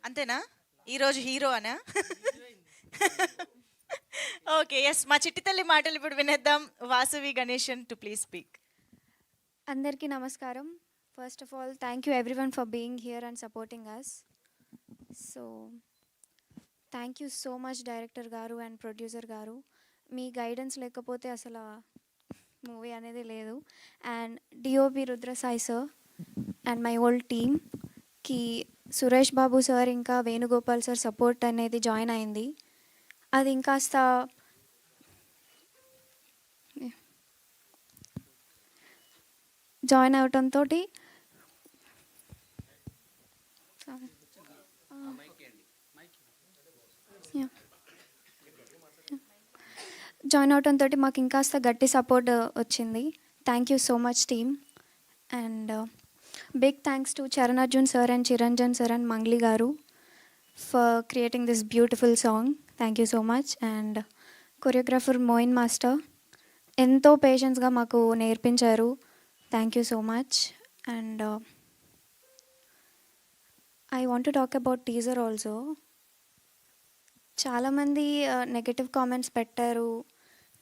అంతేనా? ఈరోజు హీరో అనా? ఓకే. యెస్. మా చిట్టి తల్లి మాటలు ఇప్పుడు వినేద్దాం. Vasavi Ganeshan to please speak. అందరికీ నమస్కారం. First of all thank you everyone for being here and supporting us. So thank you so much director గారు అండ్ ప్రొడ్యూసర్ గారు. మీ గైడెన్స్ లేకపోతే అసలు మూవీ అనేది లేదు. And DOP Rudrasai sir and my old టీమ్కి సురేష్ బాబు సార్ ఇంకా వేణుగోపాల్ సార్ సపోర్ట్ అనేది జాయిన్ అయింది. అది ఇంకాస్త జాయిన్ అవటంతో మాకు ఇంకాస్త గట్టి సపోర్ట్ వచ్చింది. Thank you so much team. And big thanks to Charan Arjun sir and Chiranjan sir and Mangli గారు for creating this beautiful song. Thank you so much. And choreographer Moin master ఎంతో పేషెన్స్గా మాకు నేర్పించారు. Thank you so much. And I want to talk about teaser also. చాలామంది negative comments పెట్టారు,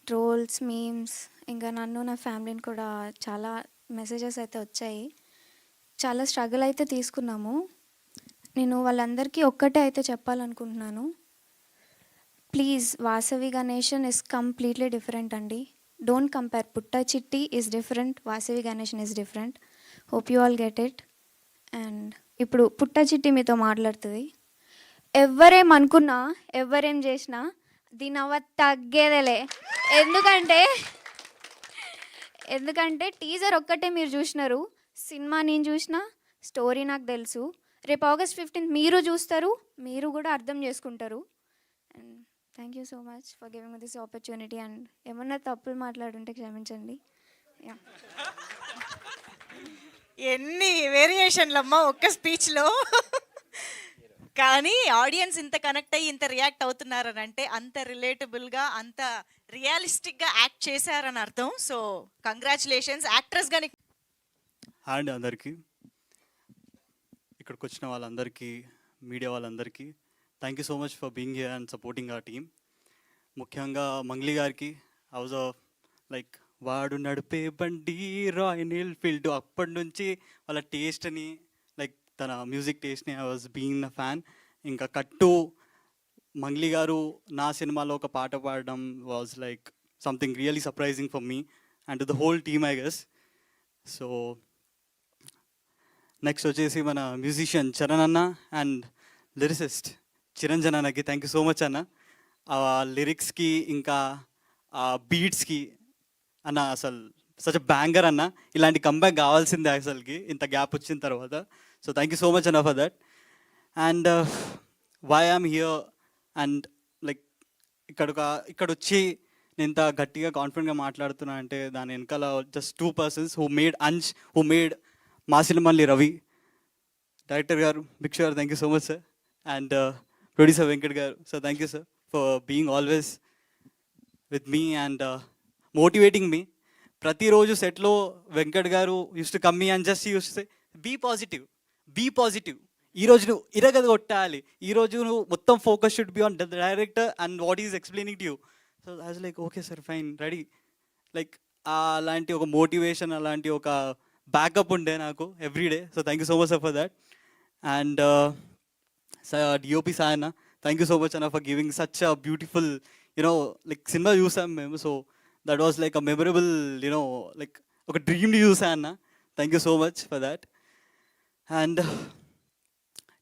trolls, memes, ఇంకా నన్ను నా ఫ్యామిలీని కూడా చాలా మెసేజెస్ అయితే వచ్చాయి. చాలా స్ట్రగుల్ అయితే తీసుకున్నాము. నేను వాళ్ళందరికీ ఒక్కటే అయితే చెప్పాలనుకుంటున్నాను. Please, Vasavi Ganeshan is completely different అండి. Don't compare. Putta Chitti is different, Vasavi Ganeshan is different. Hope you all get it. And ఇప్పుడు పుట్ట చిట్టి మీతో మాట్లాడుతుంది. ఎవరేమనుకున్నా, ఎవరేం చేసినా దీని అవ్వ తగ్గేదేలే. ఎందుకంటే టీజర్ ఒక్కటే మీరు చూసినారు, సినిమా నేను చూసిన, స్టోరీ నాకు తెలుసు. రేపు August 15th మీరు చూస్తారు, మీరు కూడా అర్థం చేసుకుంటారు. And thank you so much for giving me this opportunity. And ఏమన్నా తప్పులు మాట్లాడుంటే క్షమించండి. ఎన్ని వేరియేషన్లమ్మా ఒక్క స్పీచ్లో. కానీ ఆడియన్స్ ఇంత కనెక్ట్ అయ్యి ఇంత రియాక్ట్ అవుతున్నారని అంటే అంత రిలేటబుల్గా, అంత రియలిస్టిక్గా యాక్ట్ చేశారని అర్థం. సో కంగ్రాచులేషన్స్ యాక్ట్రెస్ గాని. అండ్ అందరికీ, ఇక్కడికి వచ్చిన వాళ్ళందరికీ, మీడియా వాళ్ళందరికీ thank you so much for being here and supporting our team. ముఖ్యంగా మంగ్లీ గారికి, ఐ వాజ్ లైక్ వాడు నడిపే బండి రాయల్ ఎన్ఫీల్డ్, అప్పటి నుంచి వాళ్ళ టేస్ట్ని, లైక్ తన మ్యూజిక్ టేస్ట్ని I was being a fan. ఇంకా కట్టు మంగ్లీ గారు నా సినిమాలో ఒక పాట పాడడం was like something really surprising for me and to the whole team, I guess. So next వచ్చేసి మన మ్యూజిషియన్ చరణ్ అన్న అండ్ లిరిసిస్ట్ చిరంజన్ అన్నకి థ్యాంక్ యూ సో మచ్ అన్న. ఆ లిరిక్స్కి ఇంకా ఆ బీట్స్కి అన్న అసలు సచ్ బ్యాంగర్ అన్న. ఇలాంటి కంబ్యాక్ కావాల్సిందే అసలుకి ఇంత గ్యాప్ వచ్చిన తర్వాత. So thank you so much అన్న for that. And why I'm here and like ఇక్కడ వచ్చి నేను ఇంత గట్టిగా కాన్ఫిడెంట్గా మాట్లాడుతున్నా అంటే దాని వెనకాల just 2 persons who made Ansh, who made మాసిలమల్లి రవి. డైరెక్టర్ గారు భిక్షు గారు thank you so much sir. And producer Venkat గారు sir thank you sir for being always with me and motivating me. ప్రతిరోజు సెట్లో వెంకట్ గారు used to come me and just used to say be positive. ఈరోజు నువ్వు ఇరగది కొట్టాలి, ఈరోజు నువ్వు మొత్తం focus should be on the director and what is explaining to you. So I was like okay sir, fine, ready. Like అలాంటి ఒక motivation, అలాంటి ఒక బ్యాకప్ ఉండే నాకు everyday. So thank you so much for that. And DOP sir అన్న thank you so much అన్న for giving such a beautiful like cinema చూసాం మేము. So that was like a memorable like ఒక డ్రీమ్ని చూసా అన్న. Thank you so much for that. And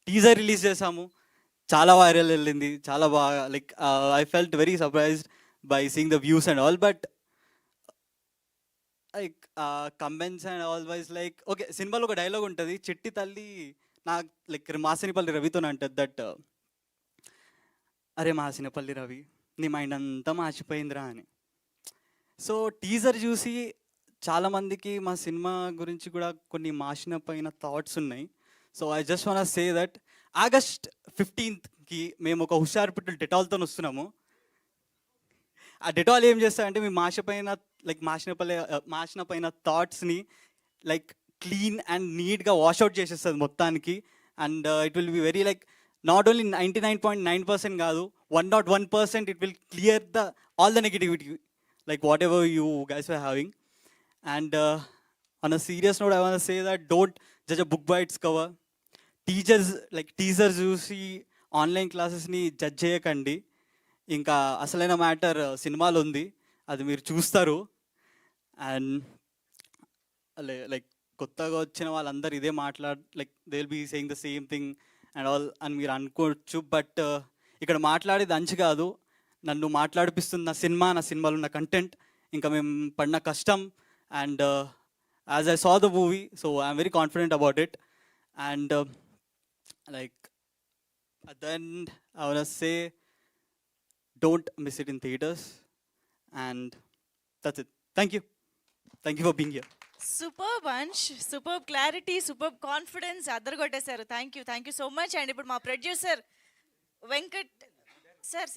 teaser release చేసాము, చాలా viral వెళ్ళింది, చాలా బాగా. Like I felt very surprised by seeing the views and all. But like comments and all wise like okay, సినిమాలో ఒక డైలాగ్ ఉంటుంది, చిట్టి తల్లి నాకు లైక్ మాసినపల్లి రవితో అంటుంది దట్ అరే మాసినపల్లి రవి నీ మైండ్ అంతా మార్చిపోయిందిరా అని. సో టీజర్ చూసి చాలామందికి మా సినిమా గురించి కూడా కొన్ని మార్చిన పైన థాట్స్ ఉన్నాయి. So I just want say that August 15th మేము ఒక హుషారు పిట్టలు డెటాల్తో వస్తున్నాము. ఆ డెటాల్ ఏం చేస్తారంటే మీ మార్చిన పైన థాట్స్ని లైక్ క్లీన్ అండ్ నీట్గా వాష్అవుట్ చేసేస్తుంది మొత్తానికి. And it will be very like not only 99.9% కాదు, 101% it will clear the all the negativity like whatever you guys are having. And on a serious note I want say that don't judge a book by its cover. Teachers చూసి online క్లాసెస్ని judge చేయకండి. ఇంకా అసలైన matter సినిమాలో ఉంది, అది మీరు చూస్తారు. అండ్ లైక్ కొత్తగా వచ్చిన వాళ్ళందరూ ఇదే like they will be saying the same thing and all అని మీరు అనుకోవచ్చు. బట్ ఇక్కడ మాట్లాడేది అంచు కాదు, నన్ను మాట్లాడిపిస్తుంది నా సినిమాలో ఉన్న కంటెంట్, ఇంకా మేము పడిన కష్టం. And as I saw the movie, so I'm very confident about it. And like at the end I want to say don't miss it in theaters, and that's it. Thank you for being here. Super Ansh, super clarity, super confidence అద్దరగొట్టేశారు. Thank you so much. And ఇప్పుడు మా producer Venkat sir